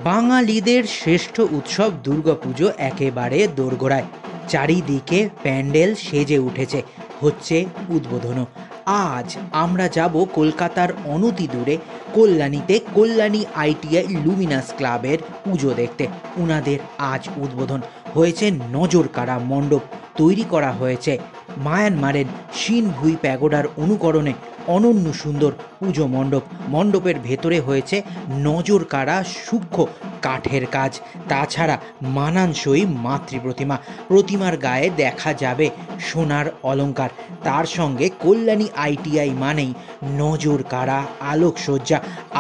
বাঙালিদের শ্রেষ্ঠ উৎসব দুর্গাপুজো একেবারে দোরগোড়ায়। চারিদিকে প্যান্ডেল সেজে উঠেছে, হচ্ছে উদ্বোধনও। আজ আমরা যাব কলকাতার অনতি দূরে কল্যাণীতে, কল্যাণী আইটিআই লুমিনাস ক্লাবের পুজো দেখতে। উনাদের আজ উদ্বোধন হয়েছে। নজর কাড়া মণ্ডপ তৈরি করা হয়েছে মায়ানমারের শিনভুই প্যাগোডার অনুকরণে। অনন্য সুন্দর পুজো মণ্ডপ, মণ্ডপের ভেতরে হয়েছে নজর কাড়া সূক্ষ্ম কাঠের কাজ। তাছাড়া মানানসই মাতৃপ্রতিমা, প্রতিমার গায়ে দেখা যাবে সোনার অলংকার। তার সঙ্গে কল্যাণী আইটিআই মানেই নজর কাড়া আলোকসজ্জা,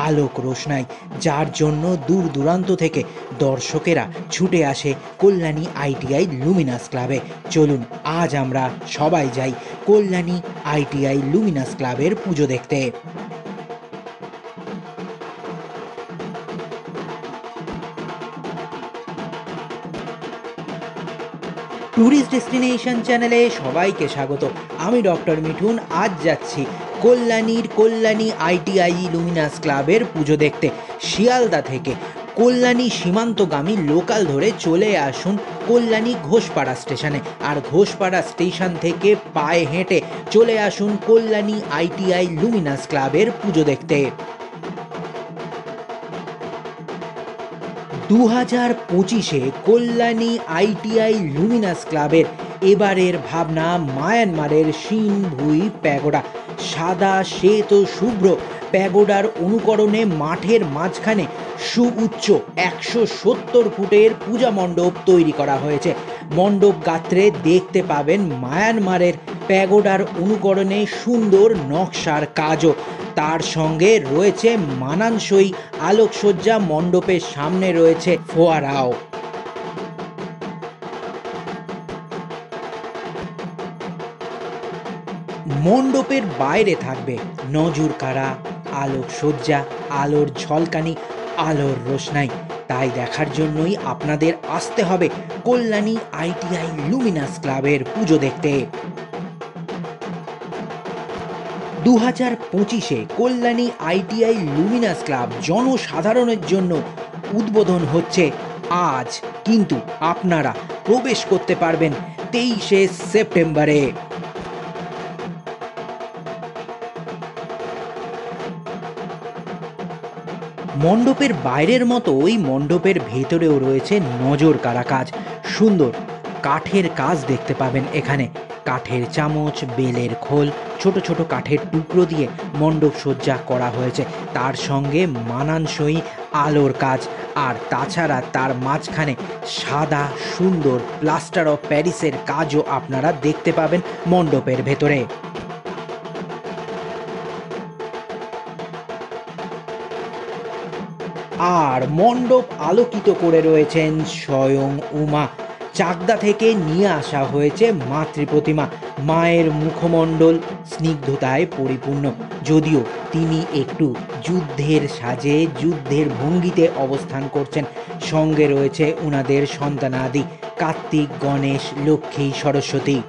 আলোক রোশনাই, যার জন্য দূর দূরান্ত থেকে দর্শকেরা ছুটে আসে কল্যাণী আইটিআই লুমিনাস ক্লাবে। চলুন আজ আমরা সবাই যাই কল্যাণী আইটিআই লুমিনাস ক্লাবের পুজো দেখতে। ট্যুরিস্ট ডেস্টিনেশন চ্যানেলে সবাইকে স্বাগত। আমি ডক্টর মিঠুন। আজ যাচ্ছি কল্যাণীর কল্যাণী আইটিআই লুমিনাস ক্লাবের পুজো দেখতে। শিয়ালদা থেকে কল্যাণী সীমান্তগামী লোকাল ধরে চলে আসুন কল্যাণী ঘোষপাড়া স্টেশনে, আর ঘোষপাড়া স্টেশন থেকে পায়ে হেঁটে চলে আসুন কল্যাণী আইটিআই লুমিনাস ক্লাবের পুজো দেখতে। 2025-এ কল্যাণী আইটিআই লুমিনাস ক্লাবের এবারের ভাবনা মায়ানমারের শিনভুই প্যাগোডা। সাদা শ্বেত শুভ্র প্যাগোডার অনুকরণে মাঠের মাঝখানে সুউচ্চ 170 ফুটের পূজা মণ্ডপ তৈরি করা হয়েছে। মণ্ডপ গাত্রে দেখতে পাবেন মায়ানমারের প্যাগোডার অনুকরণে সুন্দর নকশার কাজও। তার সঙ্গে রয়েছে মানানসই আলোকসজ্জা, মণ্ডপের সামনে রয়েছে ফোয়ারাও। মণ্ডপের বাইরে থাকবে নজর কাড়া আলোকসজ্জা, আলোর ঝলকানি, আলোর রোশনাই। তাই দেখার জন্যই আপনাদের আসতে হবে কল্যাণী আইটিআই লুমিনাস ক্লাবের পুজো দেখতে। 2025-এ কল্যাণী আইটিআই লুমিনাস ক্লাব জনসাধারণের জন্য উদ্বোধন হচ্ছে আজ, কিন্তু আপনারা প্রবেশ করতে পারবেন 23শে সেপ্টেম্বরে। মণ্ডপের বাইরের মতো ওই মণ্ডপের ভেতরেও রয়েছে নজর কাড়া কাজ। সুন্দর কাঠের কাজ দেখতে পাবেন এখানে। কাঠের চামচ, বেলের খোল, ছোট ছোট কাঠের টুকরো দিয়ে মণ্ডপ সজ্জা করা হয়েছে। তার সঙ্গে মানানসই আলোর কাজ, আর তাছাড়া তার মাঝখানে সাদা সুন্দর প্লাস্টার অফ প্যারিসের কাজও আপনারা দেখতে পাবেন মণ্ডপের ভেতরে। আর মণ্ডপ আলোকিত করে রয়েছেন স্বয়ং উমা। চাকদা থেকে নিয়ে আসা হয়েছে মাতৃপ্রতিমা। মায়ের মুখমণ্ডল স্নিগ্ধতায় পরিপূর্ণ, যদিও তিনি একটু যুদ্ধের সাজে, যুদ্ধের ভঙ্গিতে অবস্থান করছেন। সঙ্গে রয়েছে উনাদের সন্তানাদি কার্তিক, গণেশ, লক্ষ্মী, সরস্বতী।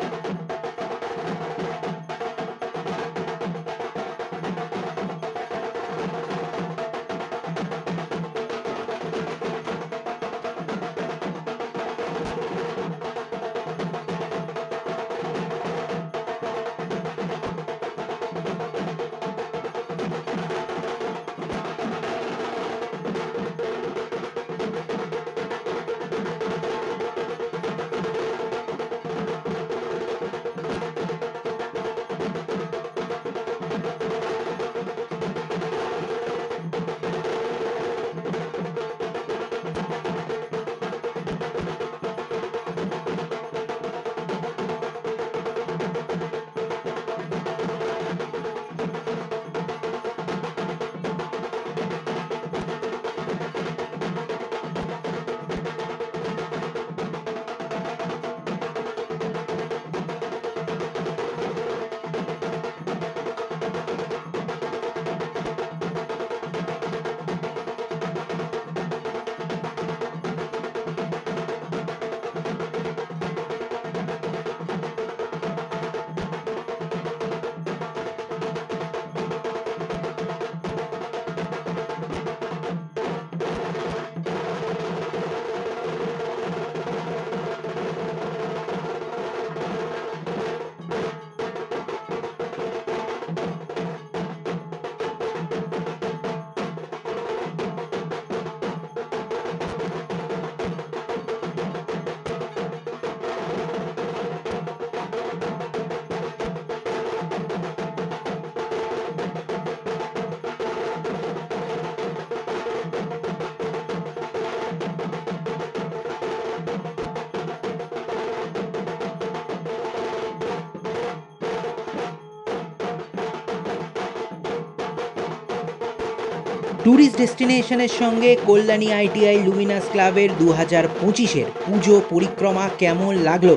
ট্যুরিস্ট ডেস্টিনেশনের সঙ্গে কল্যাণী আইটিআই লুমিনাস ক্লাবের 2025-এর পুজো পরিক্রমা কেমন লাগলো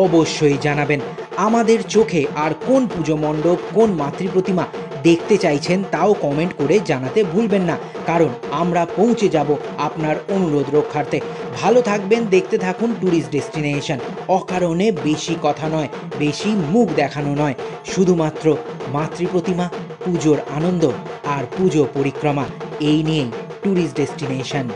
অবশ্যই জানাবেন। আমাদের চোখে আর কোন পুজো মণ্ডপ, কোন মাতৃপ্রতিমা দেখতে চাইছেন তাও কমেন্ট করে জানাতে ভুলবেন না, কারণ আমরা পৌঁছে যাব আপনার অনুরোধ রক্ষার্থে। ভালো থাকবেন, দেখতে থাকুন ট্যুরিস্ট ডেস্টিনেশন। অকারণে বেশি কথা নয়, বেশি মুখ দেখানো নয়, শুধুমাত্র মাতৃপ্রতিমা, পুজোর আনন্দ আর পুজো পরিক্রমা, এই নিয়েই ট্যুরিস্ট ডেস্টিনেশন।